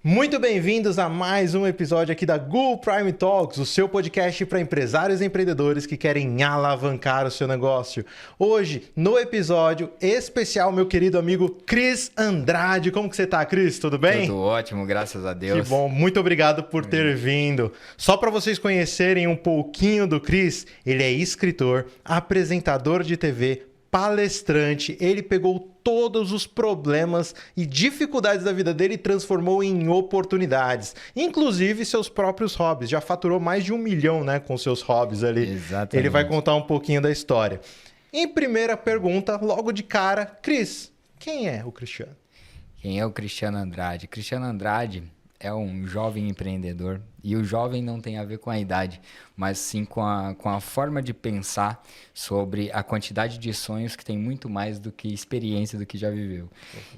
Muito bem-vindos a mais um episódio aqui da Gul Prime Talks, o seu podcast para empresários e empreendedores que querem alavancar o seu negócio. Hoje, no episódio especial, meu querido amigo Cris Andrade. Como que você tá, Cris? Tudo bem? Tudo ótimo, graças a Deus. Que bom, muito obrigado por ter vindo. Só para vocês conhecerem um pouquinho do Cris, ele é escritor, apresentador de TV, palestrante. Ele pegou todos os problemas e dificuldades da vida dele e transformou em oportunidades, inclusive seus próprios hobbies. Já faturou mais de 1 milhão, né, com seus hobbies ali. Exatamente. Ele vai contar um pouquinho da história. Em primeira pergunta, logo de cara, Cris, quem é o Cristiano? Quem é o Cristiano Andrade? Cristiano Andrade é um jovem empreendedor, e o jovem não tem a ver com a idade, mas sim com a forma de pensar sobre a quantidade de sonhos que tem muito mais do que experiência do que já viveu.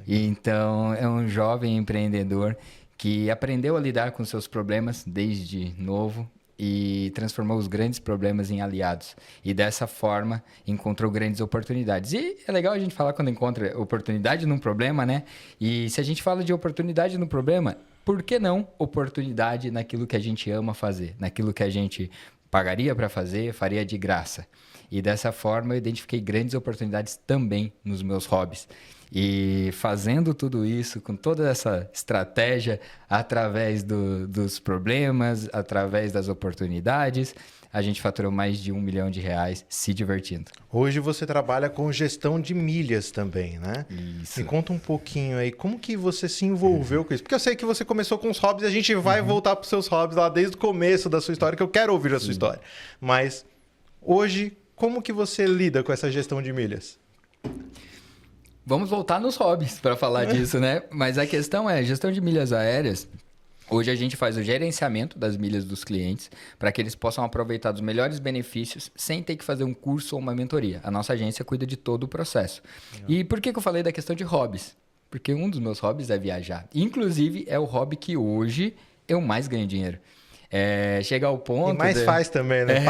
E então é um jovem empreendedor que aprendeu a lidar com seus problemas desde novo e transformou os grandes problemas em aliados. E dessa forma encontrou grandes oportunidades. E é legal a gente falar quando encontra oportunidade num problema, né? E se a gente fala de oportunidade no problema, por que não oportunidade naquilo que a gente ama fazer? Naquilo que a gente pagaria para fazer, faria de graça. E dessa forma eu identifiquei grandes oportunidades também nos meus hobbies. E fazendo tudo isso, com toda essa estratégia, através dos problemas, através das oportunidades, a gente faturou mais de R$1 milhão se divertindo. Hoje você trabalha com gestão de milhas também, né? Isso. Me conta um pouquinho aí, como que você se envolveu com isso? Porque eu sei que você começou com os hobbies e a gente vai voltar para os seus hobbies lá desde o começo da sua história, que eu quero ouvir a sua história. Mas hoje, como que você lida com essa gestão de milhas? Vamos voltar nos hobbies para falar disso, né? Mas a questão é, gestão de milhas aéreas, hoje a gente faz o gerenciamento das milhas dos clientes para que eles possam aproveitar dos melhores benefícios sem ter que fazer um curso ou uma mentoria. A nossa agência cuida de todo o processo. E por que eu falei da questão de hobbies? Porque um dos meus hobbies é viajar. Inclusive, é o hobby que hoje eu mais ganho dinheiro. Chega ao ponto... E mais faz também, né?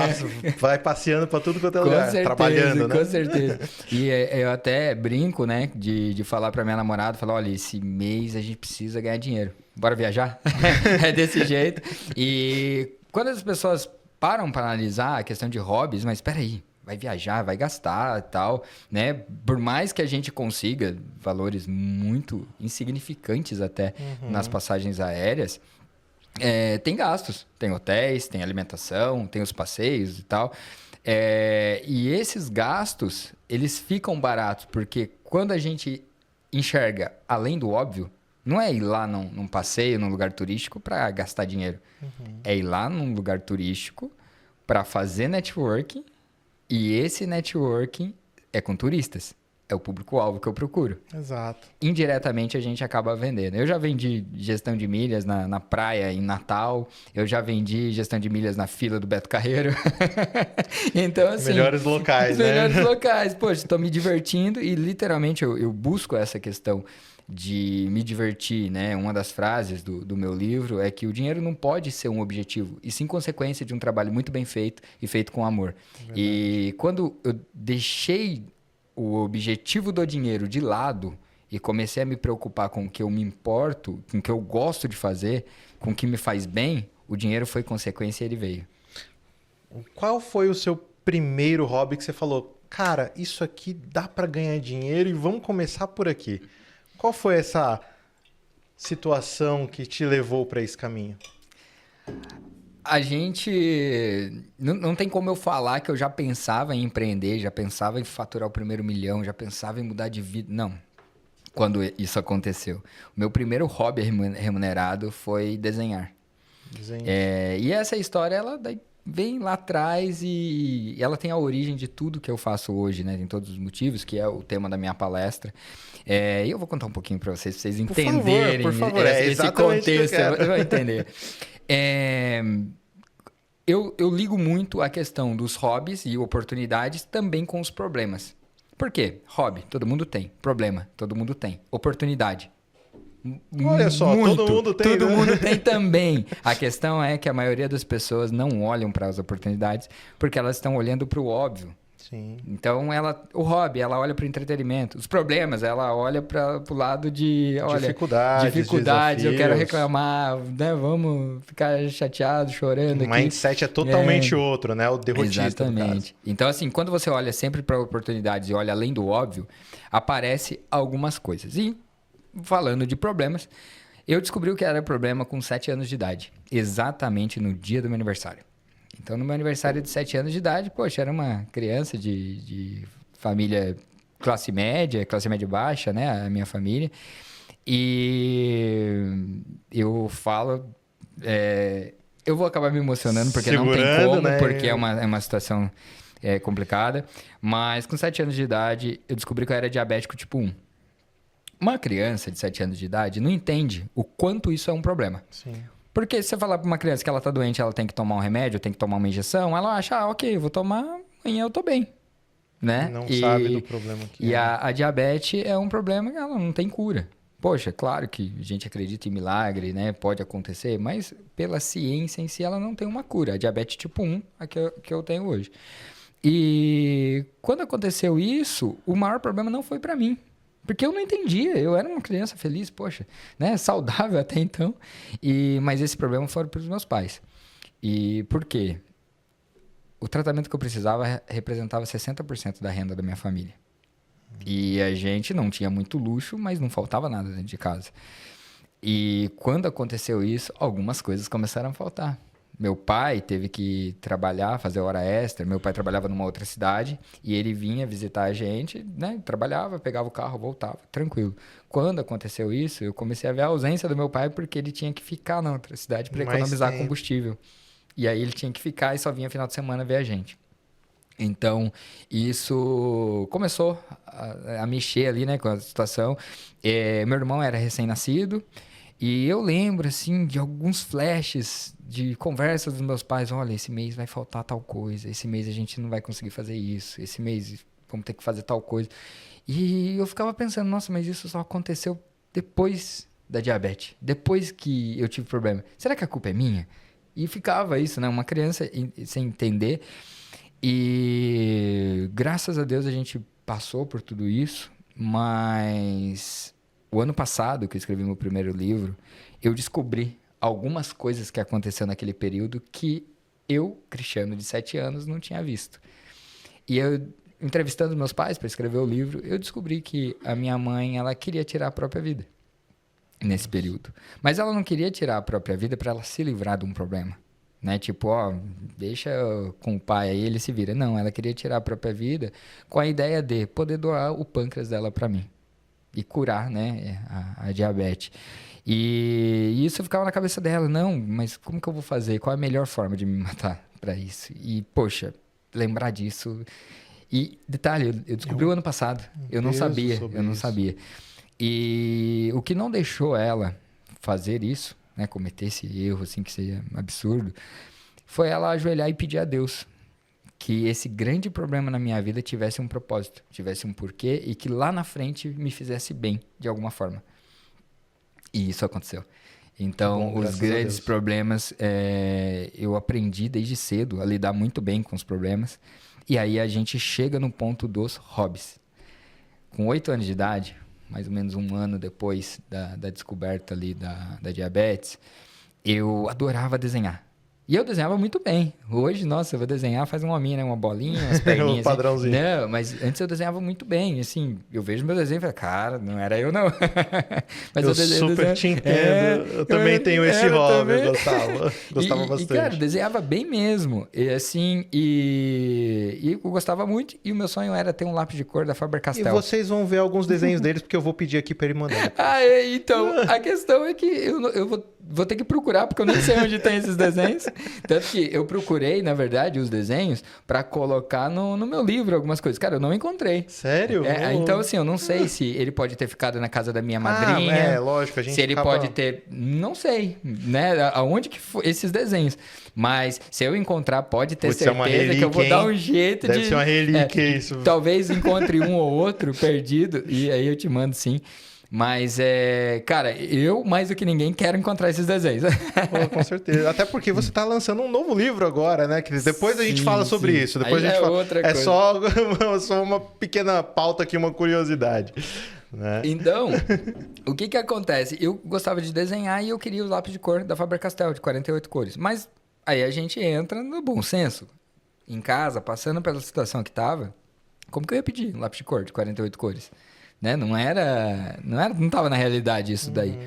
Vai passeando para tudo quanto é lugar, certeza, trabalhando, né? Com certeza. E eu até brinco, né? De falar para minha namorada, falar, olha, esse mês a gente precisa ganhar dinheiro. Bora viajar? É desse jeito. E quando as pessoas param para analisar a questão de hobbies, mas espera aí, vai viajar, vai gastar e tal, né? Por mais que a gente consiga valores muito insignificantes até nas passagens aéreas, tem gastos, tem hotéis, tem alimentação, tem os passeios e tal. E esses gastos, eles ficam baratos, porque quando a gente enxerga além do óbvio, não é ir lá num passeio, num lugar turístico para gastar dinheiro. É ir lá num lugar turístico para fazer networking, e esse networking é com turistas. É o público-alvo que eu procuro. Exato. Indiretamente a gente acaba vendendo. Eu já vendi gestão de milhas na praia em Natal. Eu já vendi gestão de milhas na fila do Beto Carreiro. Então, assim... Melhores locais, né? Melhores locais. Poxa, estou me divertindo e literalmente eu busco essa questão de me divertir, né? Uma das frases do meu livro é que o dinheiro não pode ser um objetivo, e sim consequência de um trabalho muito bem feito e feito com amor. Verdade. E quando eu deixei o objetivo do dinheiro de lado e comecei a me preocupar com o que eu me importo, com o que eu gosto de fazer, com o que me faz bem, o dinheiro foi consequência e ele veio. Qual foi o seu primeiro hobby que você falou, cara, isso aqui dá para ganhar dinheiro e vamos começar por aqui? Qual foi essa situação que te levou para esse caminho? A gente... Não tem como eu falar que eu já pensava em empreender, já pensava em faturar o primeiro milhão, já pensava em mudar de vida. Não. Quando isso aconteceu. O meu primeiro hobby remunerado foi desenhar. E essa história, ela vem lá atrás e ela tem a origem de tudo que eu faço hoje, né? Tem todos os motivos, que é o tema da minha palestra. E eu vou contar um pouquinho para vocês entenderem por favor. Esse contexto. Você vai entender. Eu ligo muito a questão dos hobbies e oportunidades também com os problemas. Por quê? Hobby, todo mundo tem. Problema, todo mundo tem. Oportunidade. Olha só, todo mundo tem. Todo mundo tem também. A questão é que a maioria das pessoas não olham para as oportunidades porque elas estão olhando para o óbvio. Sim. Então, o hobby, ela olha para o entretenimento. Os problemas, ela olha para o lado de, olha, dificuldades, eu quero reclamar, né? Vamos ficar chateado, chorando aqui. O mindset é totalmente outro, né? O derrotista. Exatamente. Então, assim, quando você olha sempre para oportunidades e olha além do óbvio, aparece algumas coisas. E, falando de problemas, eu descobri o que era problema com 7 anos de idade. Exatamente no dia do meu aniversário. Então, no meu aniversário de 7 anos de idade, poxa, era uma criança de família classe média baixa, né? A minha família. E eu falo... eu vou acabar me emocionando, porque não tem como, né? Porque é uma situação complicada. Mas com 7 anos de idade, eu descobri que eu era diabético tipo 1. Uma criança de 7 anos de idade não entende o quanto isso é um problema. Sim. Porque se você falar para uma criança que ela tá doente, ela tem que tomar um remédio, tem que tomar uma injeção, ela acha, ok, vou tomar, amanhã eu tô bem, né? Não sabe do problema que E a diabetes é um problema que ela não tem cura. Poxa, claro que a gente acredita em milagre, né? Pode acontecer, mas pela ciência em si ela não tem uma cura. A diabetes tipo 1, a que eu tenho hoje. E quando aconteceu isso, o maior problema não foi para mim. Porque eu não entendia, eu era uma criança feliz, poxa, né, saudável até então, mas esse problema foi para os meus pais. E por quê? O tratamento que eu precisava representava 60% da renda da minha família. E a gente não tinha muito luxo, mas não faltava nada dentro de casa. E quando aconteceu isso, algumas coisas começaram a faltar. Meu pai teve que trabalhar, fazer hora extra. Meu pai trabalhava numa outra cidade e ele vinha visitar a gente, né? Trabalhava, pegava o carro, voltava, tranquilo. Quando aconteceu isso, eu comecei a ver a ausência do meu pai porque ele tinha que ficar na outra cidade para economizar combustível. E aí ele tinha que ficar e só vinha final de semana ver a gente. Então, isso começou a mexer ali, né, com a situação. Meu irmão era recém-nascido. E eu lembro, assim, de alguns flashes de conversas dos meus pais. Olha, esse mês vai faltar tal coisa. Esse mês a gente não vai conseguir fazer isso. Esse mês vamos ter que fazer tal coisa. E eu ficava pensando, nossa, mas isso só aconteceu depois da diabetes. Depois que eu tive problema. Será que a culpa é minha? E ficava isso, né? Uma criança sem entender. E graças a Deus a gente passou por tudo isso. Mas... o ano passado, que eu escrevi meu primeiro livro, eu descobri algumas coisas que aconteceram naquele período que eu, Cristiano, de 7 anos, não tinha visto. E eu, entrevistando meus pais para escrever o livro, eu descobri que a minha mãe, ela queria tirar a própria vida nesse período. Mas ela não queria tirar a própria vida para ela se livrar de um problema. Né? Tipo, deixa com o pai aí, ele se vira. Não, ela queria tirar a própria vida com a ideia de poder doar o pâncreas dela para mim. E curar, né, a diabetes. E isso ficava na cabeça dela. Não, mas como que eu vou fazer? Qual é a melhor forma de me matar para isso? E, poxa, lembrar disso... E, detalhe, eu descobri o ano passado. Eu não sabia. E o que não deixou ela fazer isso, né, cometer esse erro, assim, que seria absurdo, foi ela ajoelhar e pedir a Deus que esse grande problema na minha vida tivesse um propósito, tivesse um porquê e que lá na frente me fizesse bem, de alguma forma. E isso aconteceu. Então, os grandes problemas, eu aprendi desde cedo a lidar muito bem com os problemas. E aí a gente chega no ponto dos hobbies. Com 8 anos de idade, mais ou menos um ano depois da descoberta ali da diabetes, eu adorava desenhar. E eu desenhava muito bem. Hoje, nossa, eu vou desenhar, faz um hominho, né? Uma bolinha, umas perninhas. Um padrãozinho. Assim. Não, mas antes eu desenhava muito bem. Assim, eu vejo meu desenho e falo, cara, não era eu, não. Mas eu super te entendo. Eu também tenho esse hobby, eu gostava bastante. E, cara, desenhava bem mesmo. E, assim, e eu gostava muito. E o meu sonho era ter um lápis de cor da Faber-Castell. E vocês vão ver alguns desenhos deles, porque eu vou pedir aqui para ele mandar. Então, a questão é que eu vou ter que procurar, porque eu nem sei onde tem esses desenhos. Tanto que eu procurei, na verdade, os desenhos para colocar no meu livro algumas coisas. Cara, eu não encontrei. Sério? Então, assim, eu não sei se ele pode ter ficado na casa da minha madrinha. Lógico, a gente se ele pode ter... Não sei, né? Aonde que foi esses desenhos. Mas se eu encontrar, pode ter certeza relíquia, que eu vou dar um jeito Deve ser uma relíquia isso. Talvez encontre um ou outro perdido e aí eu te mando sim. Mas, cara, eu, mais do que ninguém, quero encontrar esses desenhos. Pô, com certeza. Até porque você tá lançando um novo livro agora, né? Que depois a gente fala sobre isso. Depois Aí a gente fala. outra É coisa. só uma pequena pauta aqui, uma curiosidade. Né? Então, o que acontece? Eu gostava de desenhar e eu queria o lápis de cor da Faber-Castell, de 48 cores. Mas aí a gente entra no bom senso. Em casa, passando pela situação que tava, como que eu ia pedir um lápis de cor de 48 cores? Né? Não tava na realidade isso daí.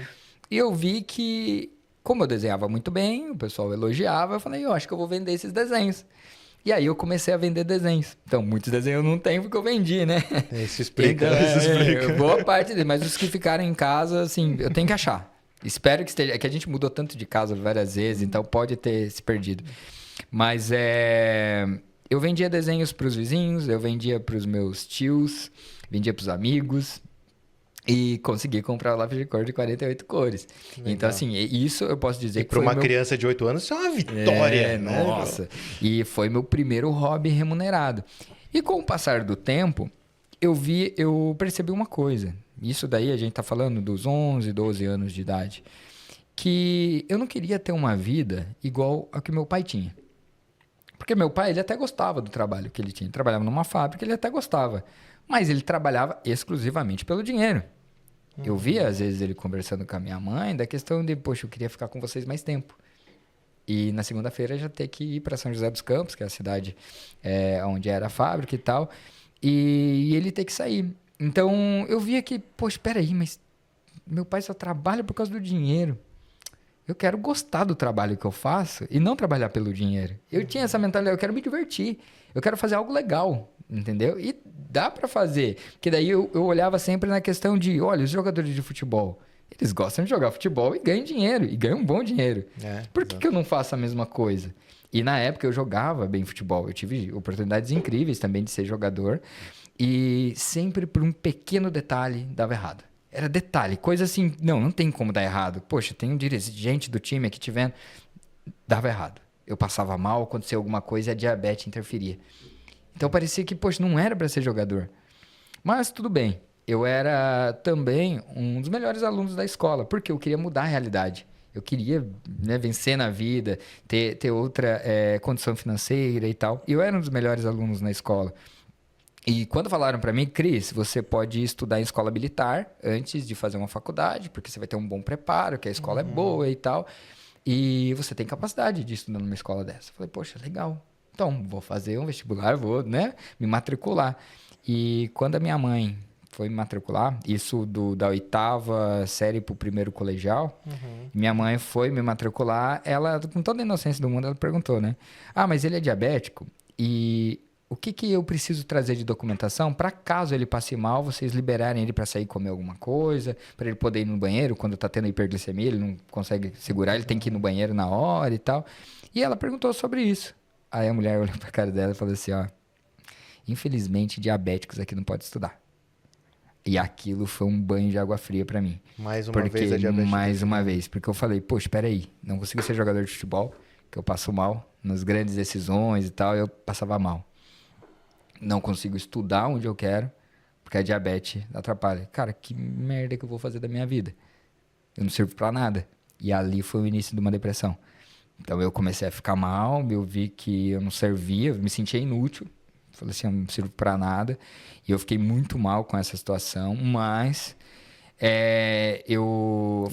E eu vi que, como eu desenhava muito bem, o pessoal elogiava, eu falei, eu acho que eu vou vender esses desenhos. E aí eu comecei a vender desenhos. Então, muitos desenhos eu não tenho porque eu vendi, né? Isso explica, Então, isso explica. boa parte deles, mas os que ficaram em casa, assim, eu tenho que achar. Espero que esteja. É que a gente mudou tanto de casa várias vezes, então pode ter se perdido. Mas eu vendia desenhos para os vizinhos, eu vendia para os meus tios, vendia para os amigos e consegui comprar o lápis de cor de 48 cores. Legal. Então, assim, isso eu posso dizer E que para foi uma criança de 8 anos, isso é uma vitória, né? Nossa! E foi meu primeiro hobby remunerado. E com o passar do tempo, eu percebi uma coisa. Isso daí a gente tá falando dos 11, 12 anos de idade. Que eu não queria ter uma vida igual a que meu pai tinha. Porque meu pai, ele até gostava do trabalho que ele tinha. Ele trabalhava numa fábrica, ele até gostava. Mas ele trabalhava exclusivamente pelo dinheiro. Eu via, às vezes, ele conversando com a minha mãe da questão de, poxa, eu queria ficar com vocês mais tempo. E na segunda-feira já ter que ir para São José dos Campos, que é a cidade onde era a fábrica e tal, e ele ter que sair. Então, eu via que, poxa, espera aí, mas meu pai só trabalha por causa do dinheiro. Eu quero gostar do trabalho que eu faço e não trabalhar pelo dinheiro. Eu tinha essa mentalidade, eu quero me divertir, eu quero fazer algo legal, entendeu? E dá pra fazer, porque daí eu olhava sempre na questão de, olha, os jogadores de futebol, eles gostam de jogar futebol e ganham dinheiro, e ganham um bom dinheiro. Por que eu não faço a mesma coisa? E na época eu jogava bem futebol, eu tive oportunidades incríveis também de ser jogador, e sempre por um pequeno detalhe dava errado. Era detalhe, coisa assim, não tem como dar errado. Poxa, tem um dirigente do time aqui te vendo. Dava errado. Eu passava mal, acontecia alguma coisa e a diabetes interferia. Então parecia que, poxa, não era para ser jogador. Mas tudo bem. Eu era também um dos melhores alunos da escola, porque eu queria mudar a realidade. Eu queria, né, vencer na vida, ter outra condição financeira e tal. E eu era um dos melhores alunos na escola. E quando falaram para mim, Cris, você pode estudar em escola militar antes de fazer uma faculdade, porque você vai ter um bom preparo, que a escola é boa e tal. E você tem capacidade de estudar numa escola dessa. Eu falei, poxa, legal. Então, vou fazer um vestibular, vou, né, me matricular. E quando a minha mãe foi me matricular, isso da 8ª série pro primeiro colegial, minha mãe foi me matricular, ela, com toda a inocência do mundo, ela perguntou, né? Ah, mas ele é diabético e o que eu preciso trazer de documentação para caso ele passe mal, vocês liberarem ele para sair comer alguma coisa, para ele poder ir no banheiro quando tá tendo hiperglicemia, ele não consegue segurar, ele tem que ir no banheiro na hora e tal. E ela perguntou sobre isso. Aí a mulher olhou pra cara dela e falou assim, ó, infelizmente diabéticos aqui não podem estudar. E aquilo foi um banho de água fria para mim. Mais uma vez a diabetes. Mais uma vez, porque eu falei, poxa, espera aí, não consigo ser jogador de futebol, que eu passo mal nas grandes decisões e tal, eu passava mal. Não consigo estudar onde eu quero, porque a diabetes atrapalha. Cara, que merda que eu vou fazer da minha vida? Eu não sirvo pra nada. E ali foi o início de uma depressão. Então eu comecei a ficar mal, eu vi que eu não servia, eu me sentia inútil. Falei assim, eu não sirvo pra nada. E eu fiquei muito mal com essa situação, mas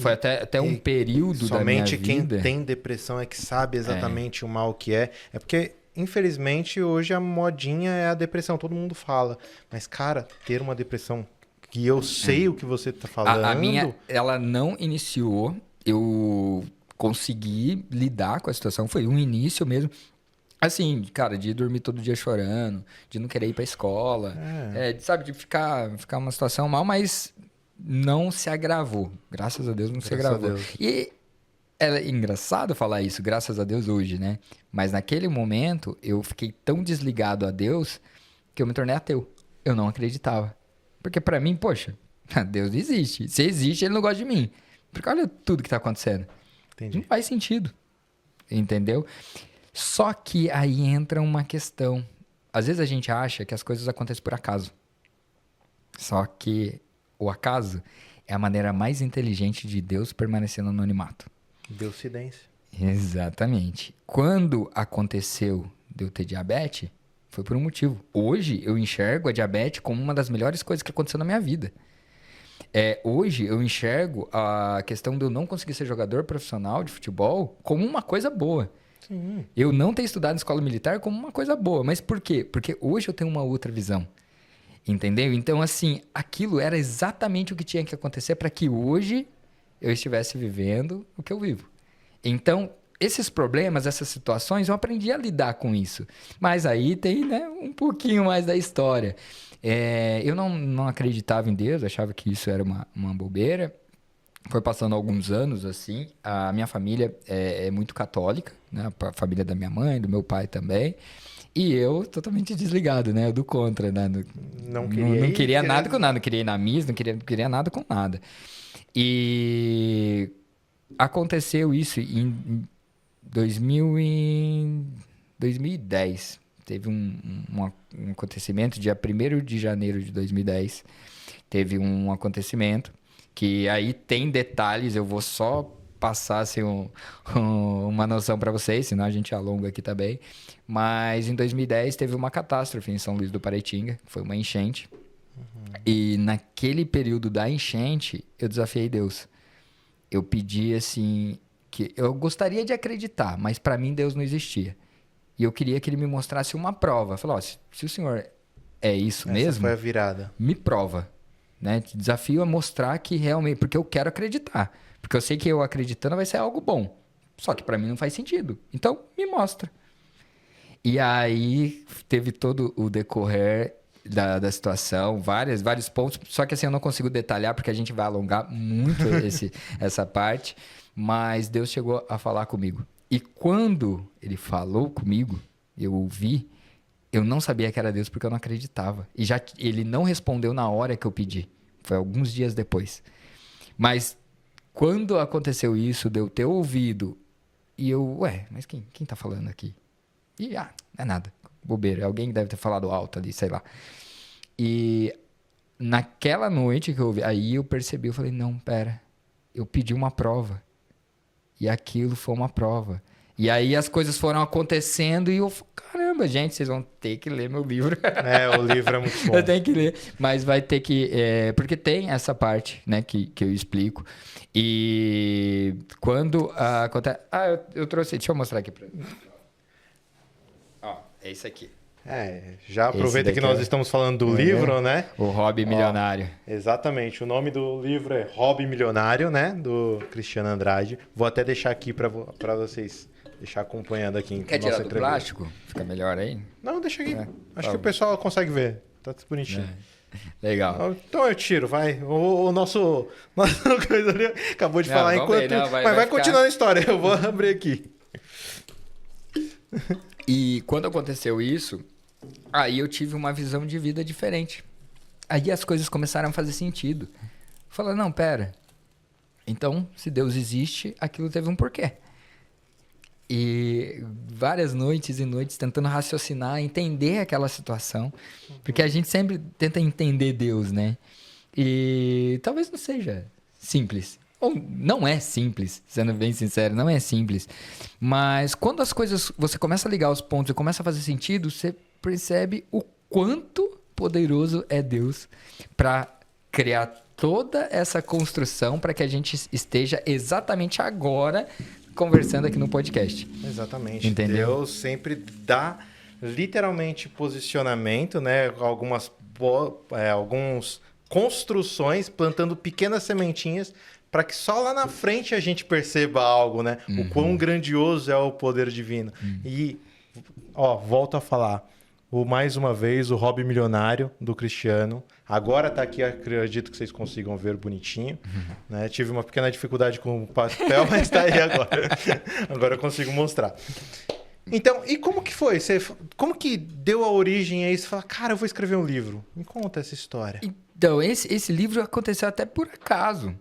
foi até um período da minha vida... Somente quem tem depressão é que sabe exatamente o mal que é. É porque... Infelizmente, hoje a modinha é a depressão, todo mundo fala. Mas, cara, ter uma depressão, que eu sei o que você tá falando... A minha, ela não iniciou, eu consegui lidar com a situação, foi um início mesmo. Assim, cara, de dormir todo dia chorando, de não querer ir pra escola, sabe, de ficar uma situação mal, mas não se agravou. Graças a Deus não se agravou. E... é engraçado falar isso, graças a Deus, hoje, né? Mas naquele momento, eu fiquei tão desligado a Deus que eu me tornei ateu. Eu não acreditava. Porque pra mim, poxa, Deus não existe. Se existe, ele não gosta de mim. Porque olha tudo que tá acontecendo. Entendi. Não faz sentido. Entendeu? Só que aí entra uma questão. Às vezes a gente acha que as coisas acontecem por acaso. Só que o acaso, é a maneira mais inteligente de Deus permanecer no anonimato. Deucidência. Exatamente. Quando aconteceu de eu ter diabetes, foi por um motivo. Hoje eu enxergo a diabetes como uma das melhores coisas que aconteceu na minha vida. Hoje eu enxergo a questão de eu não conseguir ser jogador profissional de futebol como uma coisa boa. Sim. Eu não ter estudado em escola militar como uma coisa boa. Mas por quê? Porque hoje eu tenho uma outra visão. Entendeu? Então, assim, aquilo era exatamente o que tinha que acontecer para que hoje eu estivesse vivendo o que eu vivo. Então, esses problemas, essas situações, eu aprendi a lidar com isso. Mas aí tem, né, um pouquinho mais da história. Eu não acreditava em Deus, achava que isso era uma bobeira. Foi passando alguns anos, assim. A minha família é muito católica, né? A família da minha mãe, do meu pai também. E eu totalmente desligado, né? Do contra, né? Não queria nada com nada. Não queria ir na missa, não queria nada com nada. E aconteceu isso em 2010. Teve um acontecimento, dia 1º de janeiro de 2010. Teve um acontecimento que aí tem detalhes, eu vou só passar assim, uma noção para vocês, senão a gente alonga aqui também. Mas em 2010 teve uma catástrofe em São Luís do Paraitinga, foi uma enchente. E naquele período da enchente, eu desafiei Deus. Eu pedi assim, que eu gostaria de acreditar, mas para mim Deus não existia. E eu queria que ele me mostrasse uma prova. Falei, se o senhor é isso Essa mesmo, foi a virada. me prova. Né? Te desafio a mostrar que realmente... Porque eu quero acreditar. Porque eu sei que eu acreditando vai ser algo bom. Só que para mim não faz sentido. Então, me mostra. E aí, teve todo o decorrer da situação, vários pontos. Só que assim, eu não consigo detalhar, porque a gente vai alongar muito essa parte. Mas Deus chegou a falar comigo. E quando ele falou comigo, eu ouvi... Eu não sabia que era Deus porque eu não acreditava. E ele não respondeu na hora que eu pedi. Foi alguns dias depois. Mas quando aconteceu isso, de eu ter ouvido, e eu, mas quem tá falando aqui? E, não é nada, bobeira. Alguém deve ter falado alto ali, sei lá. E naquela noite que eu ouvi, aí eu percebi, eu falei, não, pera. Eu pedi uma prova. E aquilo foi uma prova. E aí as coisas foram acontecendo e eu falei, caramba, gente, vocês vão ter que ler meu livro. O livro é muito bom. Eu tenho que ler, mas vai ter que... porque tem essa parte, né, que eu explico. E quando acontece... eu trouxe... Deixa eu mostrar aqui pra você. Ó, é isso aqui. Já aproveita que nós estamos falando do livro, né? O Hobby Milionário. Exatamente. O nome do livro é Hobby Milionário, né? Do Cristiano Andrade. Vou até deixar aqui para vocês deixar acompanhando aqui. Quer tirar do plástico? Fica melhor aí? Não, deixa aqui. Acho que o pessoal consegue ver. Tá tudo bonitinho. Legal. Então eu tiro, vai. O nosso coisa ali acabou de falar enquanto... Mas vai continuar a história. Eu vou abrir aqui. E quando aconteceu isso... Aí eu tive uma visão de vida diferente. Aí as coisas começaram a fazer sentido. Falei, não, pera. Então, se Deus existe, aquilo teve um porquê. E várias noites e noites tentando raciocinar, entender aquela situação. Porque a gente sempre tenta entender Deus, né? E talvez não seja simples. Ou não é simples, sendo bem sincero, não é simples. Mas quando as coisas, você começa a ligar os pontos e começa a fazer sentido, você percebe o quanto poderoso é Deus para criar toda essa construção para que a gente esteja exatamente agora conversando aqui no podcast. Exatamente. Entendeu? Deus sempre dá literalmente posicionamento, né? Algumas construções, plantando pequenas sementinhas para que só lá na frente a gente perceba algo, né? O quão grandioso é o poder divino. E, volto a falar. Mais uma vez, o Hobby Milionário do Cristiano. Agora tá aqui, acredito que vocês consigam ver bonitinho. Né? Tive uma pequena dificuldade com o papel, mas tá aí agora. Agora eu consigo mostrar. Então, e como que foi? Como que deu a origem a isso? Você fala, cara, eu vou escrever um livro. Me conta essa história. Então, esse livro aconteceu até por acaso.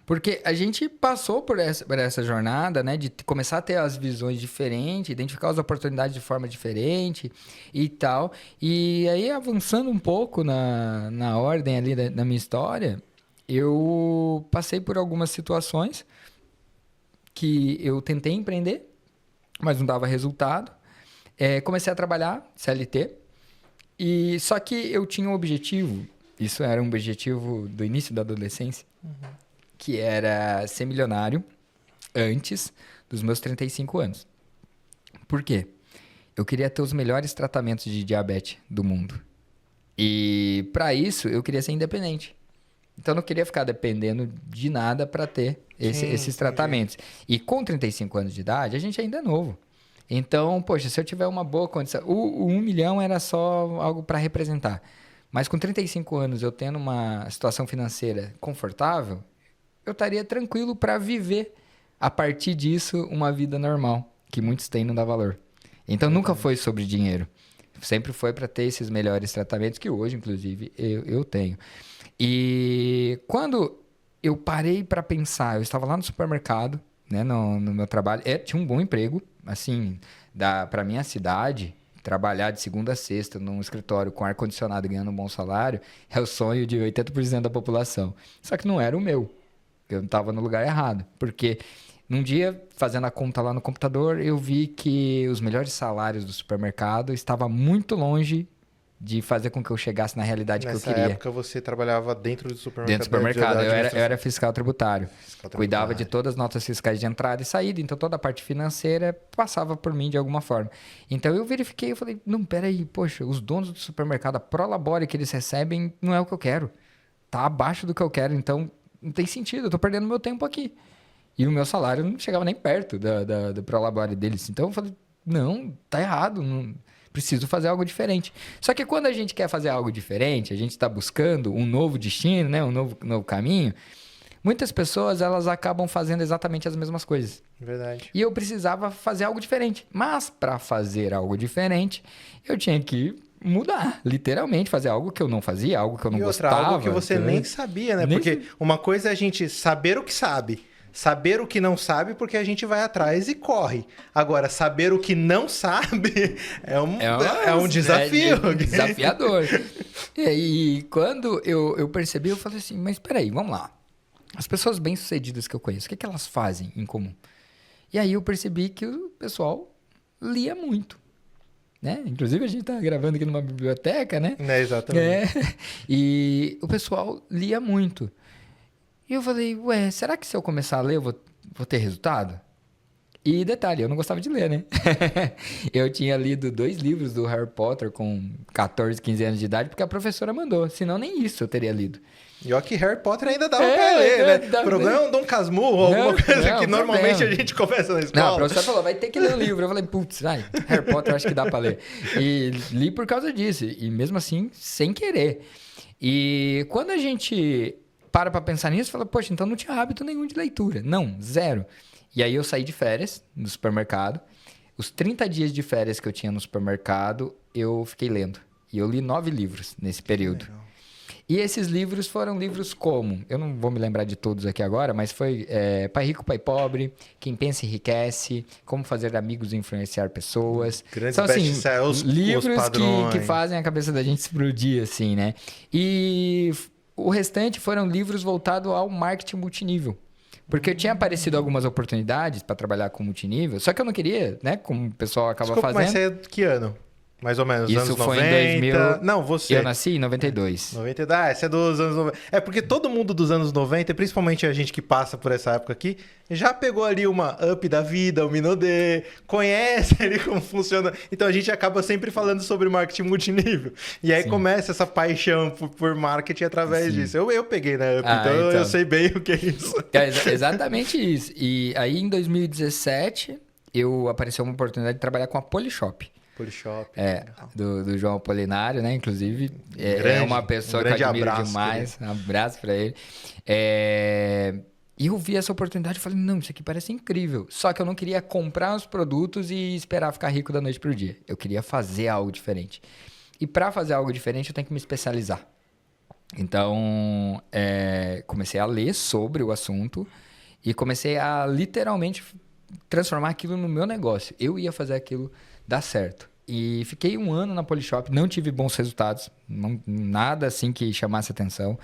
Porque a gente passou por essa jornada, né? De começar a ter as visões diferentes, identificar as oportunidades de forma diferente e tal. E aí, avançando um pouco na ordem ali da minha história, eu passei por algumas situações que eu tentei empreender, mas não dava resultado. Comecei a trabalhar CLT, e só que eu tinha um objetivo, isso era um objetivo do início da adolescência, que era ser milionário antes dos meus 35 anos. Por quê? Eu queria ter os melhores tratamentos de diabetes do mundo. E para isso, eu queria ser independente. Então, eu não queria ficar dependendo de nada para ter esses tratamentos. E com 35 anos de idade, a gente ainda é novo. Então, poxa, se eu tiver uma boa condição... O 1 milhão era só algo para representar. Mas com 35 anos, eu tendo uma situação financeira confortável, eu estaria tranquilo para viver, a partir disso, uma vida normal, que muitos têm e não dá valor. Então, nunca foi sobre dinheiro. Sempre foi para ter esses melhores tratamentos, que hoje, inclusive, eu tenho. E quando eu parei para pensar, eu estava lá no supermercado, né, no meu trabalho, tinha um bom emprego, assim, para minha cidade, trabalhar de segunda a sexta num escritório com ar-condicionado ganhando um bom salário, é o sonho de 80% da população. Só que não era o meu, eu estava no lugar errado, porque num dia, fazendo a conta lá no computador, eu vi que os melhores salários do supermercado estavam muito longe de fazer com que eu chegasse na realidade que eu queria. Nessa época você trabalhava dentro do supermercado? Dentro do supermercado. Eu era fiscal tributário. Cuidava de todas as notas fiscais de entrada e saída. Então, toda a parte financeira passava por mim de alguma forma. Então, eu verifiquei e falei, não, peraí, poxa, os donos do supermercado, a prolabore que eles recebem não é o que eu quero. Tá abaixo do que eu quero. Então, não tem sentido. Eu tô perdendo meu tempo aqui. E o meu salário não chegava nem perto da prolabore deles. Então, eu falei, não, tá errado, não... Preciso fazer algo diferente. Só que quando a gente quer fazer algo diferente, a gente está buscando um novo destino, né? Um novo caminho, muitas pessoas elas acabam fazendo exatamente as mesmas coisas. Verdade. E eu precisava fazer algo diferente. Mas para fazer algo diferente, eu tinha que mudar, literalmente, fazer algo que eu não fazia, algo que eu não gostava. Algo que você nem sabia, né? Porque uma coisa é a gente saber o que sabe. Saber o que não sabe, porque a gente vai atrás e corre. Agora, saber o que não sabe é um desafio. É desafiador. E quando eu percebi, eu falei assim, mas peraí, vamos lá. As pessoas bem-sucedidas que eu conheço, o que elas fazem em comum? E aí eu percebi que o pessoal lia muito. Né? Inclusive, a gente está gravando aqui numa biblioteca, né? Exatamente. E o pessoal lia muito. E eu falei, ué, será que se eu começar a ler eu vou ter resultado? E detalhe, eu não gostava de ler, né? Eu tinha lido 2 livros do Harry Potter com 14, 15 anos de idade, porque a professora mandou. Senão nem isso eu teria lido. E ó que Harry Potter ainda dava pra ler, né? O problema é um Dom Casmurro, alguma coisa que normalmente a gente conversa na escola. Não, a professora falou, vai ter que ler o livro. Eu falei, putz, vai, Harry Potter eu acho que dá pra ler. E li por causa disso. E mesmo assim, sem querer. E quando a gente... para pensar nisso, fala, poxa, então não tinha hábito nenhum de leitura. Não, zero. E aí eu saí de férias no supermercado. Os 30 dias de férias que eu tinha no supermercado, eu fiquei lendo. E eu li 9 livros nesse período. Legal. E esses livros foram livros como... Eu não vou me lembrar de todos aqui agora, mas foi Pai Rico, Pai Pobre, Quem Pensa Enriquece, Como Fazer Amigos e Influenciar Pessoas. Grandes são, assim, livros os que fazem a cabeça da gente explodir, assim, né? E... o restante foram livros voltados ao marketing multinível. Porque eu tinha aparecido algumas oportunidades para trabalhar com multinível, só que eu não queria, né? Como o pessoal acaba fazendo. Mas você é de que ano? Mais ou menos, isso anos foi 90. Em 2000. Não, você. Eu nasci em 92. 90, esse é dos anos 90. É porque todo mundo dos anos 90, principalmente a gente que passa por essa época aqui, já pegou ali uma Up da vida, o Minodê, conhece ali como funciona. Então a gente acaba sempre falando sobre marketing multinível. E aí começa essa paixão por marketing através disso. Eu peguei na Up, então eu sei bem o que é isso. É exatamente isso. E aí em 2017, apareceu uma oportunidade de trabalhar com a Polishop. Polishop. Do João Apolinário, né? Inclusive, é uma pessoa que eu admiro demais. Um abraço para ele. E eu vi essa oportunidade e falei, não, isso aqui parece incrível. Só que eu não queria comprar os produtos e esperar ficar rico da noite pro dia. Eu queria fazer algo diferente. E para fazer algo diferente, eu tenho que me especializar. Então, comecei a ler sobre o assunto e comecei a literalmente transformar aquilo no meu negócio. Eu ia fazer aquilo dar certo. E fiquei 1 ano na Polishop, não tive bons resultados, nada assim que chamasse atenção.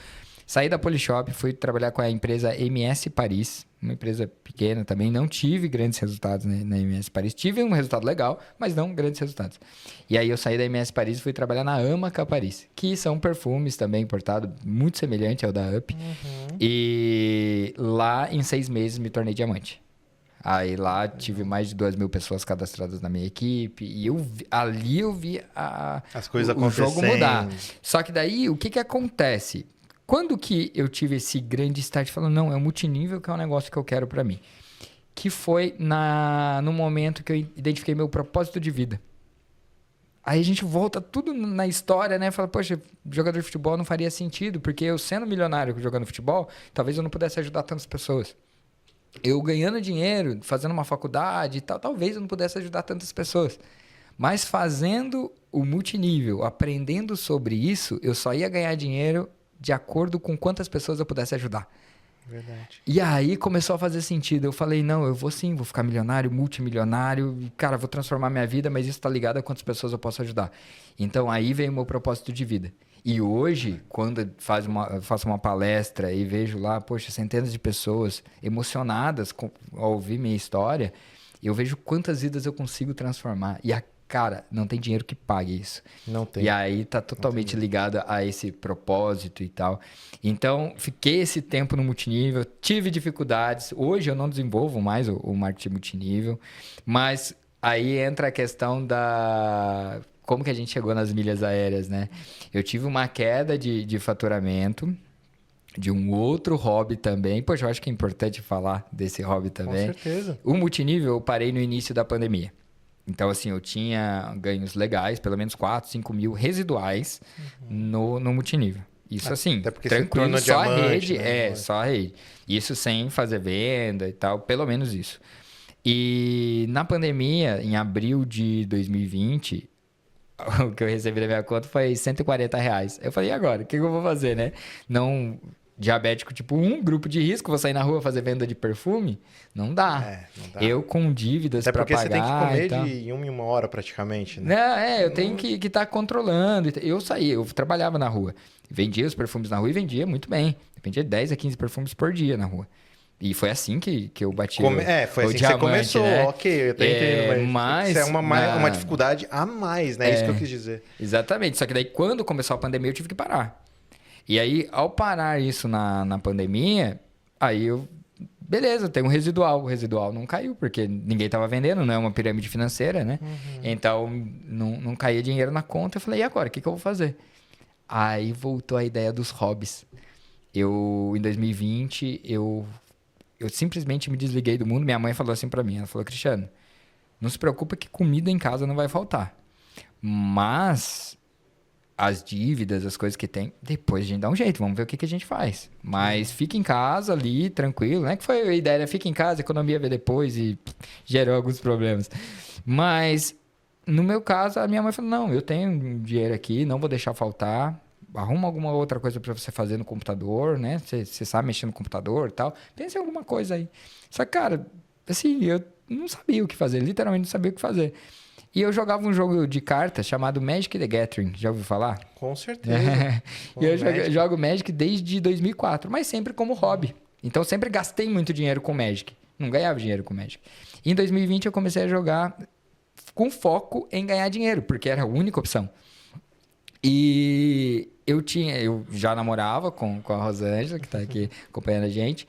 Saí da Polishop, fui trabalhar com a empresa MS Paris, uma empresa pequena também. Não tive grandes resultados, né, na MS Paris. Tive um resultado legal, mas não grandes resultados. E aí eu saí da MS Paris e fui trabalhar na Amaca Paris, que são perfumes também importados, muito semelhante ao da UP. E lá, em 6 meses, me tornei diamante. Aí lá tive mais de 2.000 pessoas cadastradas na minha equipe. E ali eu vi as coisas o jogo acontecendo. mudar. Só que daí, o que acontece? Quando que eu tive esse grande start falando, não, é o multinível que é um negócio que eu quero pra mim? Que foi no momento que eu identifiquei meu propósito de vida. Aí a gente volta tudo na história, né? Fala, poxa, jogador de futebol não faria sentido, porque eu sendo milionário jogando futebol, talvez eu não pudesse ajudar tantas pessoas. Eu ganhando dinheiro, fazendo uma faculdade e tal, talvez eu não pudesse ajudar tantas pessoas. Mas fazendo o multinível, aprendendo sobre isso, eu só ia ganhar dinheiro de acordo com quantas pessoas eu pudesse ajudar. Verdade. E aí começou a fazer sentido. Eu falei, não, eu vou sim, vou ficar milionário, multimilionário. Cara, vou transformar minha vida, mas isso está ligado a quantas pessoas eu posso ajudar. Então aí veio o meu propósito de vida. E hoje, quando eu faço uma palestra e vejo lá, poxa, centenas de pessoas emocionadas ao ouvir minha história, eu vejo quantas vidas eu consigo transformar. E cara, não tem dinheiro que pague isso. Não tem. E aí tá totalmente ligado a esse propósito e tal. Então, fiquei esse tempo no multinível, tive dificuldades. Hoje eu não desenvolvo mais o marketing multinível, mas aí entra a questão da... Como que a gente chegou nas milhas aéreas, né? Eu tive uma queda de faturamento de um outro hobby também. Poxa, eu acho que é importante falar desse hobby também. Com certeza. O multinível eu parei no início da pandemia. Então, assim, eu tinha ganhos legais, pelo menos 4, 5 mil residuais no multinível. Isso, assim, até porque tranquilo, se torna só a diamante, rede. né? Só a rede. Isso sem fazer venda e tal, pelo menos isso. E na pandemia, em abril de 2020, o que eu recebi da minha conta foi R$140. Eu falei, e agora? O que eu vou fazer, né? Não... Diabético tipo 1, grupo de risco, vou sair na rua fazer venda de perfume? Não dá. Não dá. Eu com dívidas para pagar. Até porque você tem que comer e tal. de 1 em 1 hora praticamente, né? Não, eu tenho que estar controlando. Eu saía, eu trabalhava na rua. Vendia os perfumes na rua e vendia muito bem. Vendia 10 a 15 perfumes por dia na rua. E foi assim que eu bati foi assim que você começou, né? Ok, eu tô entendendo, mas isso é uma dificuldade a mais, né? É isso que eu quis dizer. Exatamente, só que daí quando começou a pandemia eu tive que parar. E aí, ao parar isso na pandemia, aí beleza, tem um residual. O residual não caiu, porque ninguém estava vendendo, não é uma pirâmide financeira, né? Então, não caía dinheiro na conta. Eu falei, e agora? O que eu vou fazer? Aí voltou a ideia dos hobbies. Em 2020, eu simplesmente me desliguei do mundo. Minha mãe falou assim pra mim, ela falou, Cristiano, não se preocupa que comida em casa não vai faltar. Mas... as dívidas, as coisas que tem, depois a gente dá um jeito, vamos ver o que a gente faz. Mas fica em casa ali, tranquilo, né? Que foi a ideia, né? Fica em casa, a economia vê depois e gerou alguns problemas. Mas, no meu caso, a minha mãe falou, não, eu tenho dinheiro aqui, não vou deixar faltar, arruma alguma outra coisa para você fazer no computador, né? Você sabe mexer no computador e tal, pensa em alguma coisa aí. Só que, cara, assim, eu não sabia o que fazer, literalmente não sabia o que fazer. E eu jogava um jogo de cartas chamado Magic the Gathering. Já ouviu falar? Com certeza. E eu jogo Magic desde 2004, mas sempre como hobby. Então, sempre gastei muito dinheiro com Magic. Não ganhava dinheiro com Magic. E em 2020, eu comecei a jogar com foco em ganhar dinheiro, porque era a única opção. E eu já namorava com a Rosângela, que está aqui acompanhando a gente.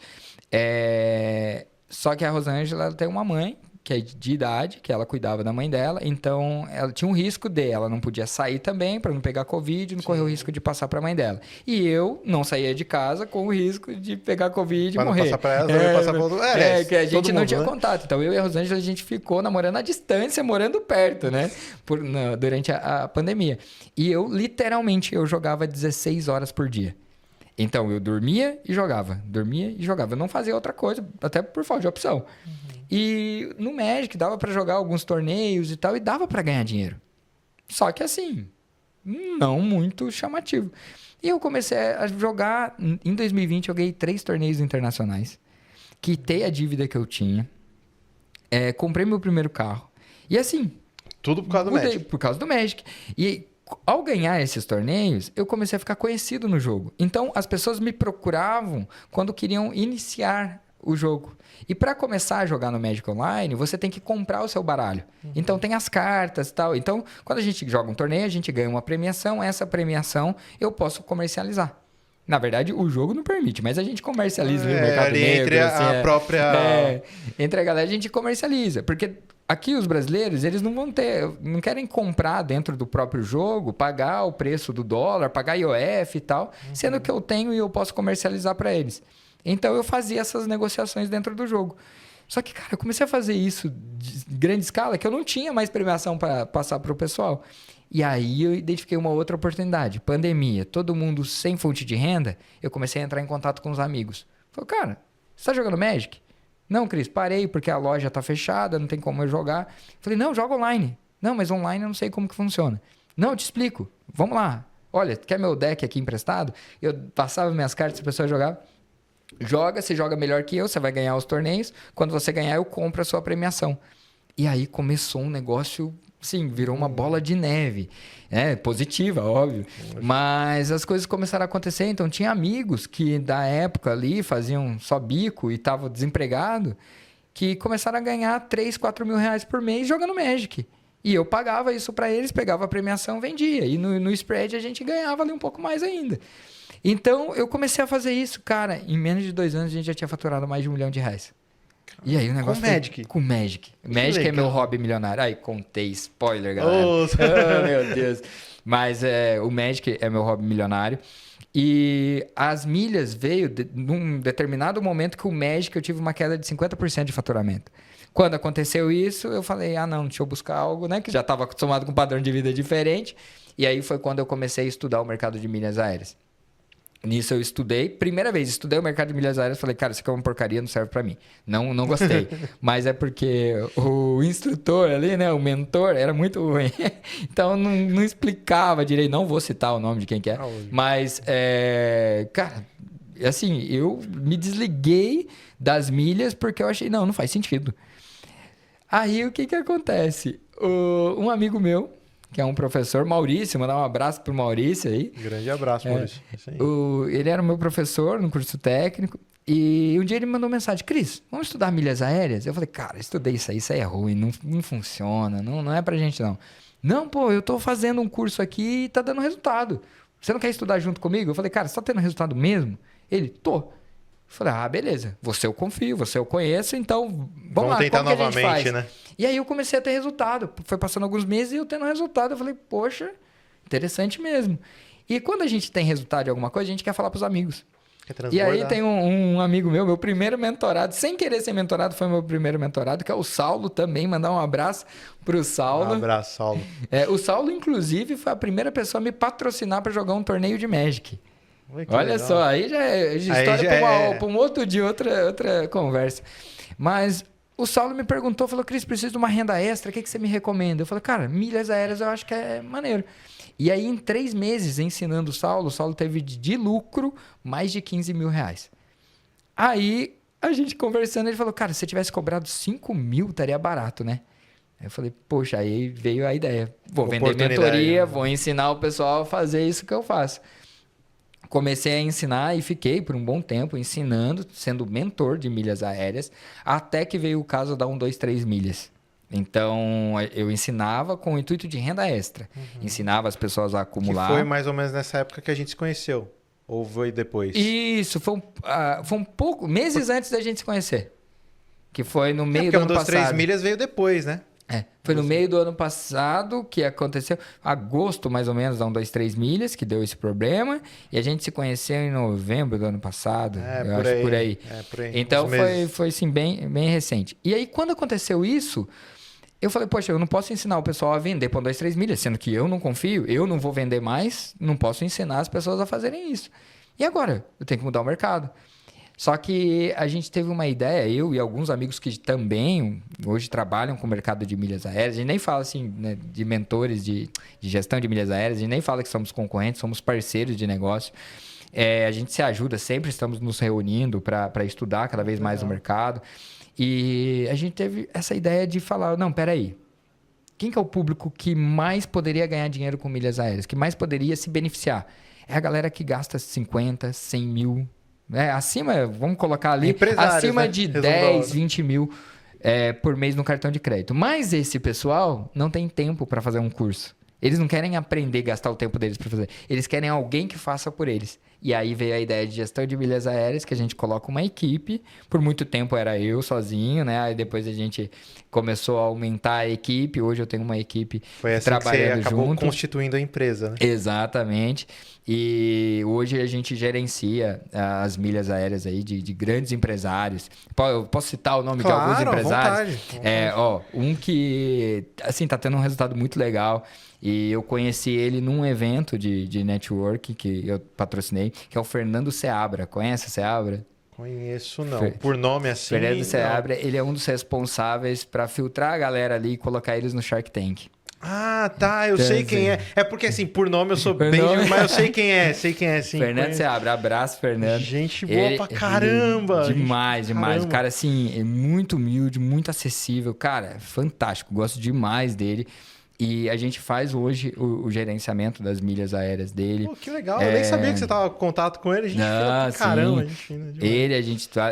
Só que a Rosângela ela tem uma mãe que é de idade, que ela cuidava da mãe dela, então ela tinha um risco ela não podia sair também para não pegar Covid, não correr o risco de passar para a mãe dela. E eu não saía de casa com o risco de pegar Covid e morrer. Passar para ela, também passar para outro. Que a gente não tinha contato. Então eu e a Rosângela, a gente ficou namorando à distância, morando perto, né? Durante a pandemia. E literalmente, eu jogava 16 horas por dia. Então, eu dormia e jogava. Eu não fazia outra coisa, até por falta de opção. E no Magic dava pra jogar alguns torneios e tal, e dava pra ganhar dinheiro. Só que assim, não muito chamativo. E eu comecei a jogar, em 2020 eu ganhei 3 torneios internacionais. Quitei a dívida que eu tinha. Comprei meu primeiro carro. E assim... Tudo por causa do Magic. Por causa do Magic. E Ao ganhar esses torneios, eu comecei a ficar conhecido no jogo. Então, as pessoas me procuravam quando queriam iniciar o jogo. E para começar a jogar no Magic Online, você tem que comprar o seu baralho. Então, tem as cartas e tal. Então, quando a gente joga um torneio, a gente ganha uma premiação. Essa premiação eu posso comercializar. Na verdade, o jogo não permite, mas a gente comercializa no mercado negro. Entre a própria... Entre a galera, a gente comercializa. Porque aqui os brasileiros, eles não querem comprar dentro do próprio jogo, pagar o preço do dólar, pagar IOF e tal, sendo que eu tenho e eu posso comercializar para eles. Então, eu fazia essas negociações dentro do jogo. Só que, cara, eu comecei a fazer isso de grande escala, que eu não tinha mais premiação para passar para o pessoal. E aí, eu identifiquei uma outra oportunidade. Pandemia, todo mundo sem fonte de renda, eu comecei a entrar em contato com os amigos. Falei, cara, você tá jogando Magic? Não, Cris, parei porque a loja tá fechada, não tem como eu jogar. Falei, não, joga online. Não, mas online eu não sei como que funciona. Não, eu te explico. Vamos lá. Olha, quer meu deck aqui emprestado? Eu passava minhas cartas para a pessoa jogar. Joga, você joga melhor que eu, você vai ganhar os torneios. Quando você ganhar, eu compro a sua premiação. E aí começou um negócio, sim, virou uma bola de neve. Positiva, óbvio. Mas as coisas começaram a acontecer. Então, tinha amigos que, da época ali, faziam só bico e estavam desempregados, que começaram a ganhar 3, 4 mil reais por mês jogando Magic. E eu pagava isso para eles, pegava a premiação, vendia. E no spread a gente ganhava ali um pouco mais ainda. Então, eu comecei a fazer isso. Cara, em menos de 2 anos, a gente já tinha faturado mais de R$1 milhão. E aí o negócio com Magic? Com Magic. Magic legal. é meu hobby milionário. Aí, contei spoiler, galera. Oh, meu Deus. Mas o Magic é meu hobby milionário. E as milhas veio num determinado momento que o Magic eu tive uma queda de 50% de faturamento. Quando aconteceu isso, eu falei, não, deixa eu buscar algo, né? Que já estava acostumado com um padrão de vida diferente. E aí foi quando eu comecei a estudar o mercado de milhas aéreas. Nisso eu estudei, primeira vez, estudei o mercado de milhas aéreas, falei, cara, isso aqui é uma porcaria, não serve pra mim. Não gostei. Mas é porque o instrutor ali, né, o mentor, era muito ruim. Então, não explicava direito, não vou citar o nome de quem que é. Mas, cara, assim, eu me desliguei das milhas porque eu achei, não faz sentido. Aí, o que acontece? Um amigo meu, que é um professor, Maurício, mandar um abraço pro Maurício aí. Grande abraço, Maurício. Ele era o meu professor no curso técnico e um dia ele me mandou mensagem, Cris, vamos estudar milhas aéreas? Eu falei, cara, estudei isso aí é ruim, não funciona, não é pra gente não. Não, pô, eu tô fazendo um curso aqui e tá dando resultado. Você não quer estudar junto comigo? Eu falei, cara, você tá tendo resultado mesmo? Ele, tô. Eu falei, beleza, você eu confio, você eu conheço, então vamos lá, tentar como que novamente, a gente faz? Né? E aí eu comecei a ter resultado. Foi passando alguns meses e eu tendo resultado. Eu falei, poxa, interessante mesmo. E quando a gente tem resultado de alguma coisa, a gente quer falar para os amigos. E aí tem um amigo meu primeiro mentorado, sem querer ser mentorado, foi meu primeiro mentorado, que é o Saulo também. Mandar um abraço para o Saulo. Um abraço, Saulo. O Saulo, inclusive, foi a primeira pessoa a me patrocinar para jogar um torneio de Magic. Olha legal. Só, aí já é história para um outro dia, outra conversa. Mas o Saulo me perguntou, falou, Cris, preciso de uma renda extra, o que você me recomenda? Eu falei, cara, milhas aéreas eu acho que é maneiro. E aí, em 3 meses ensinando o Saulo teve de lucro mais de 15 mil reais. Aí, a gente conversando, ele falou, cara, se você tivesse cobrado 5 mil, estaria barato, né? Aí eu falei, poxa, aí veio a ideia. Vou vender mentoria, vou ensinar o pessoal a fazer isso que eu faço. Comecei a ensinar e fiquei por um bom tempo ensinando, sendo mentor de milhas aéreas, até que veio o caso da 123 milhas. Então, eu ensinava com o intuito de renda extra. Ensinava as pessoas a acumular. Que foi mais ou menos nessa época que a gente se conheceu? Ou foi depois? Isso, foi um pouco, meses antes da gente se conhecer. Que foi no meio do ano passado. Porque 123 milhas veio depois, né? Foi no meio do ano passado que aconteceu, agosto mais ou menos, da 123 milhas, que deu esse problema, e a gente se conheceu em novembro do ano passado, eu acho por aí. Por aí. Então foi assim, bem recente. E aí quando aconteceu isso, eu falei, poxa, eu não posso ensinar o pessoal a vender por 123 milhas, sendo que eu não confio, eu não vou vender mais, não posso ensinar as pessoas a fazerem isso. E agora? Eu tenho que mudar o mercado. Só que a gente teve uma ideia, eu e alguns amigos que também hoje trabalham com o mercado de milhas aéreas, a gente nem fala assim, né, de mentores de gestão de milhas aéreas, a gente nem fala que somos concorrentes, somos parceiros de negócio. A gente se ajuda, sempre estamos nos reunindo para estudar cada vez mais o mercado. E a gente teve essa ideia de falar, não, peraí, o Quem que é o público que mais poderia ganhar dinheiro com milhas aéreas? Que mais poderia se beneficiar? É a galera que gasta 50, 100 mil. Acima, vamos colocar ali, acima né? de 10, 20 mil por mês no cartão de crédito. Mas esse pessoal não tem tempo para fazer um curso. Eles não querem aprender, gastar o tempo deles para fazer. Eles querem alguém que faça por eles. E aí veio a ideia de gestão de milhas aéreas, que a gente coloca uma equipe. Por muito tempo era eu sozinho, né? Aí depois a gente começou a aumentar a equipe. Hoje eu tenho uma equipe Foi assim trabalhando que você acabou junto. constituindo a empresa, né? Exatamente. E hoje a gente gerencia as milhas aéreas aí de grandes empresários. Eu posso citar o nome de alguns empresários? Um que assim tá tendo um resultado muito legal. E eu conheci ele num evento de network que eu patrocinei, que é o Fernando Seabra. Conhece o Seabra? Conheço, não. Por nome assim. Fernando Seabra, ele é um dos responsáveis para filtrar a galera ali e colocar eles no Shark Tank. Ah, tá, eu sei quem é. É porque assim, por nome eu sou bem, mas eu sei quem é, sim. Fernando Seabra, abraço, Fernando. Gente boa pra caramba. Demais. O cara, assim, é muito humilde, muito acessível. Cara, fantástico, gosto demais dele. E a gente faz hoje o gerenciamento das milhas aéreas dele. Pô, que legal, eu nem sabia que você estava em contato com ele. A gente fina pra caramba.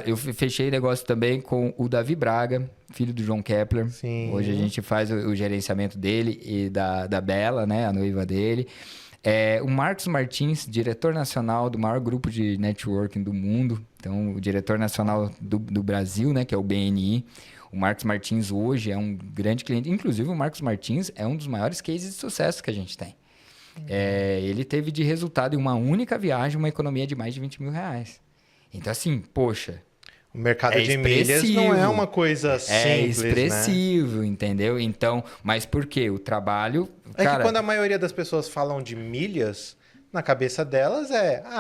Eu fechei negócio também com o Davi Braga, filho do João Kepler. Sim. Hoje a gente faz o gerenciamento dele e da Bela, né, a noiva dele. O Marcos Martins, diretor nacional do maior grupo de networking do mundo. Então, o diretor nacional do Brasil, né, que é o BNI. O Marcos Martins hoje é um grande cliente. Inclusive, o Marcos Martins é um dos maiores cases de sucesso que a gente tem. Ele teve de resultado em uma única viagem uma economia de mais de 20 mil reais. Então, assim, poxa... O mercado de milhas não é uma coisa simples, é expressivo, né? Entendeu? Então, mas por quê? O trabalho... Que quando a maioria das pessoas falam de milhas, na cabeça delas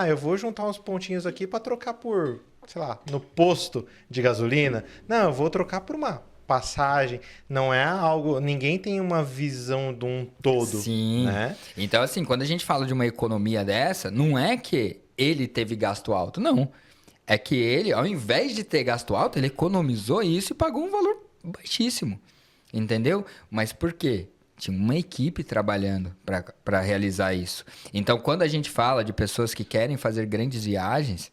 eu vou juntar uns pontinhos aqui para trocar por... sei lá, no posto de gasolina. Não, eu vou trocar por uma passagem. Não é algo... Ninguém tem uma visão de um todo. Sim. Né? Então, assim, quando a gente fala de uma economia dessa, não é que ele teve gasto alto, não. É que ele, ao invés de ter gasto alto, ele economizou isso e pagou um valor baixíssimo. Entendeu? Mas por quê? Tinha uma equipe trabalhando para realizar isso. Então, quando a gente fala de pessoas que querem fazer grandes viagens...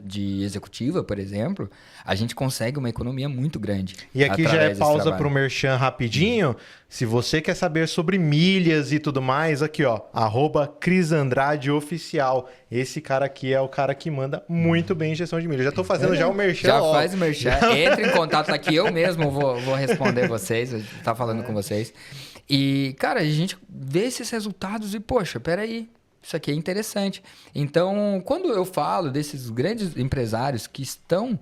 de executiva, por exemplo, a gente consegue uma economia muito grande. E aqui já é pausa para o merchan rapidinho. Se você quer saber sobre milhas e tudo mais, aqui ó, @CrisAndradeOficial. Esse cara aqui é o cara que manda muito bem em gestão de milhas. Já estou fazendo já o merchan. Já faz o merchan. Entre em contato aqui, eu mesmo vou responder vocês, tá falando com vocês. E, cara, a gente vê esses resultados e, poxa, peraí. Isso aqui é interessante. Então, quando eu falo desses grandes empresários que estão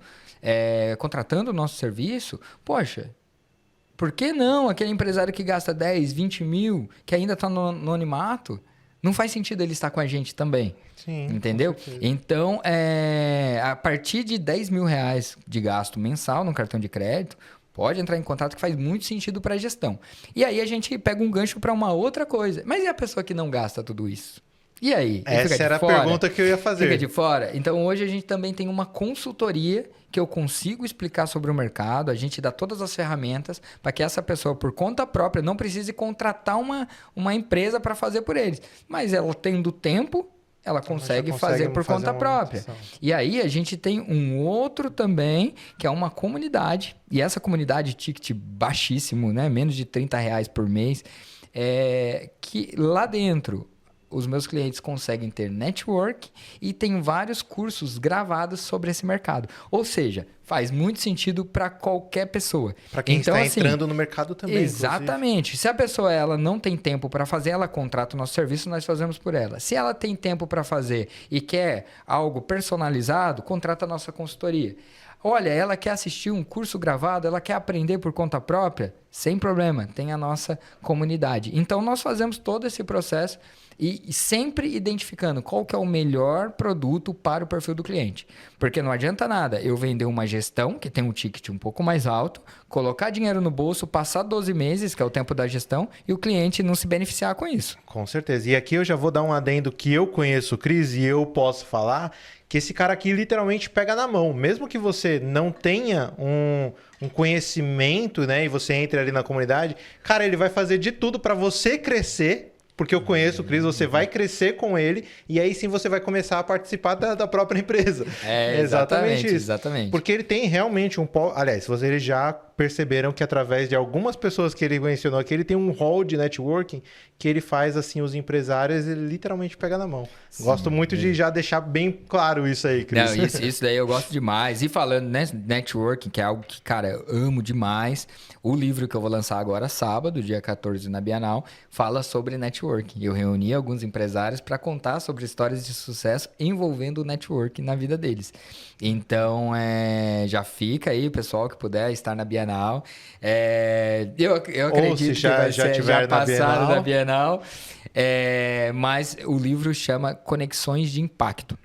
contratando o nosso serviço, poxa, por que não aquele empresário que gasta 10, 20 mil, que ainda está no anonimato, não faz sentido ele estar com a gente também? Sim. Entendeu? Então, a partir de 10 mil reais de gasto mensal no cartão de crédito, pode entrar em contato que faz muito sentido para a gestão. E aí a gente pega um gancho para uma outra coisa. Mas e a pessoa que não gasta tudo isso? E aí? Essa era a pergunta que eu ia fazer. Fica de fora? Então, hoje a gente também tem uma consultoria que eu consigo explicar sobre o mercado. A gente dá todas as ferramentas para que essa pessoa, por conta própria, não precise contratar uma empresa para fazer por eles. Mas ela tendo tempo, ela consegue fazer por conta própria. E aí a gente tem um outro também, que é uma comunidade. E essa comunidade, ticket baixíssimo, né? Menos de R$30 por mês. Que lá dentro... os meus clientes conseguem ter network e tem vários cursos gravados sobre esse mercado. Ou seja, faz muito sentido para qualquer pessoa. Para quem está entrando no mercado também. Exatamente. Inclusive. Se a pessoa ela não tem tempo para fazer, ela contrata o nosso serviço, nós fazemos por ela. Se ela tem tempo para fazer e quer algo personalizado, contrata a nossa consultoria. Olha, ela quer assistir um curso gravado, ela quer aprender por conta própria? Sem problema, tem a nossa comunidade. Então, nós fazemos todo esse processo e sempre identificando qual que é o melhor produto para o perfil do cliente. Porque não adianta nada eu vender uma gestão, que tem um ticket um pouco mais alto, colocar dinheiro no bolso, passar 12 meses, que é o tempo da gestão, e o cliente não se beneficiar com isso. Com certeza. E aqui eu já vou dar um adendo que eu conheço o Cris e eu posso falar que esse cara aqui literalmente pega na mão. Mesmo que você não tenha um conhecimento, né, e você entre ali na comunidade, cara, ele vai fazer de tudo para você crescer. Porque eu conheço o Cris, você vai crescer com ele e aí sim você vai começar a participar da própria empresa. É exatamente isso. Exatamente. Porque ele tem realmente um... Aliás, vocês já perceberam que através de algumas pessoas que ele mencionou aqui, ele tem um hall de networking que ele faz assim, os empresários, ele literalmente pega na mão. Sim, gosto muito de já deixar bem claro isso aí, Cris. Não, isso daí eu gosto demais. E falando, né, networking, que é algo que, cara, eu amo demais. O livro que eu vou lançar agora, sábado, dia 14 na Bienal, fala sobre networking. Eu reuni alguns empresários para contar sobre histórias de sucesso envolvendo o networking na vida deles. Então, já fica aí, pessoal que puder estar na Bienal. Eu acredito ou se já, que vai já passado da Bienal. Mas o livro chama Conexões de Impacto.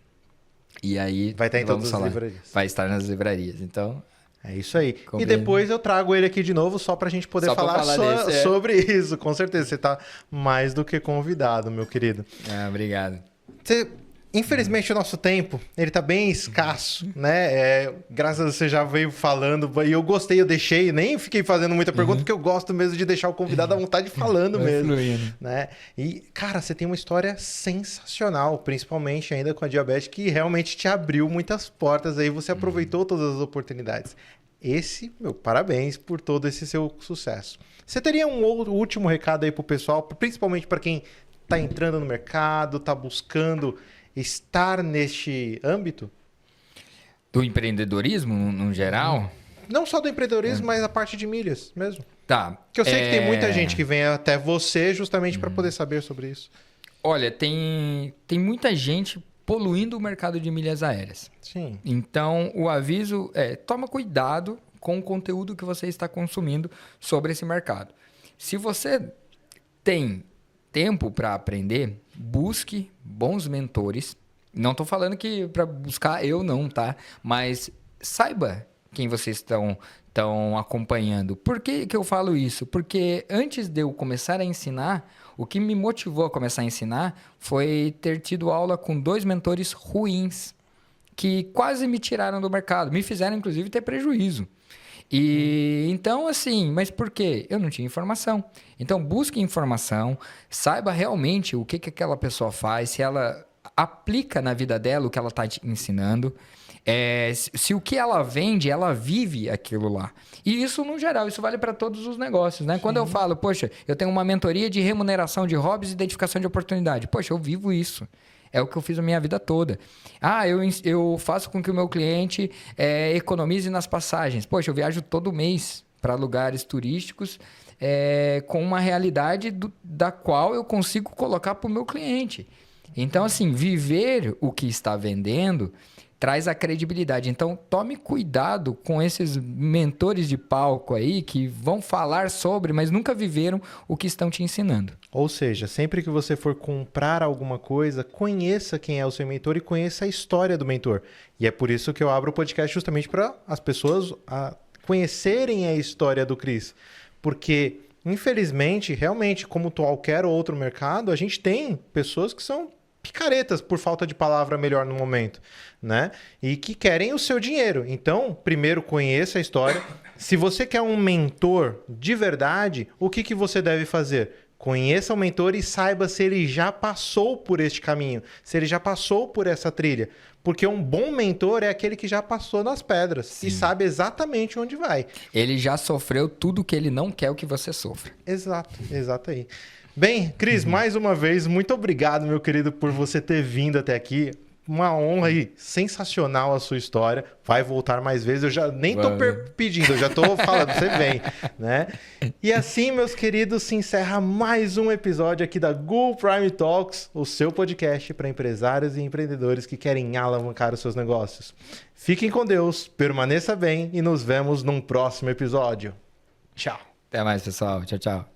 E aí vai estar em todas as livrarias. Vai estar nas livrarias. Então, é isso aí. E depois eu trago ele aqui de novo só pra gente poder falar sobre isso. Com certeza, você tá mais do que convidado, meu querido. Obrigado. Infelizmente o nosso tempo, ele tá bem escasso, né? Graças a Deus você já veio falando, e eu gostei, eu deixei, nem fiquei fazendo muita pergunta, porque eu gosto mesmo de deixar o convidado à vontade falando mesmo. Né? E, cara, você tem uma história sensacional, principalmente ainda com a diabetes, que realmente te abriu muitas portas, aí você aproveitou todas as oportunidades. Parabéns por todo esse seu sucesso. Você teria um último recado aí pro pessoal, principalmente para quem tá entrando no mercado, tá buscando estar neste âmbito? Do empreendedorismo, no geral? Não só do empreendedorismo, mas a parte de milhas mesmo. Tá. Que eu sei que tem muita gente que vem até você justamente para poder saber sobre isso. Olha, tem muita gente poluindo o mercado de milhas aéreas. Sim. Então, o aviso toma cuidado com o conteúdo que você está consumindo sobre esse mercado. Se você tem tempo para aprender, busque bons mentores. Não estou falando que para buscar eu não, tá? Mas saiba quem vocês estão acompanhando. Por que eu falo isso? Porque antes de eu começar a ensinar, o que me motivou a começar a ensinar foi ter tido aula com 2 mentores ruins que quase me tiraram do mercado. Me fizeram, inclusive, ter prejuízo. E então, assim, mas por quê? Eu não tinha informação. Então, busque informação, saiba realmente o que aquela pessoa faz, se ela aplica na vida dela o que ela está te ensinando, se o que ela vende, ela vive aquilo lá. E isso, no geral, isso vale para todos os negócios, né? Sim. Quando eu falo, poxa, eu tenho uma mentoria de remuneração de hobbies e identificação de oportunidade. Poxa, eu vivo isso. É o que eu fiz a minha vida toda. Eu faço com que o meu cliente economize nas passagens. Poxa, eu viajo todo mês para lugares turísticos com uma realidade da qual eu consigo colocar para o meu cliente. Então, assim, viver o que está vendendo traz a credibilidade. Então, tome cuidado com esses mentores de palco aí que vão falar sobre, mas nunca viveram o que estão te ensinando. Ou seja, sempre que você for comprar alguma coisa, conheça quem é o seu mentor e conheça a história do mentor. E é por isso que eu abro o podcast justamente para as pessoas conhecerem a história do Cris. Porque, infelizmente, realmente, como qualquer outro mercado, a gente tem pessoas que são picaretas, por falta de palavra melhor no momento, né? E que querem o seu dinheiro. Então, primeiro conheça a história. Se você quer um mentor de verdade, o que você deve fazer? Conheça o mentor e saiba se ele já passou por este caminho, se ele já passou por essa trilha. Porque um bom mentor é aquele que já passou nas pedras. Sim. E sabe exatamente onde vai. Ele já sofreu tudo que ele não quer que você sofra. Exato aí. Bem, Cris, mais uma vez, muito obrigado, meu querido, por você ter vindo até aqui. Uma honra aí, sensacional a sua história. Vai voltar mais vezes. Eu já nem tô pedindo, eu já tô falando, você vem, né? E assim, meus queridos, se encerra mais um episódio aqui da Gul Prime Talks, o seu podcast para empresários e empreendedores que querem alavancar os seus negócios. Fiquem com Deus, permaneça bem e nos vemos num próximo episódio. Tchau. Até mais, pessoal. Tchau, tchau.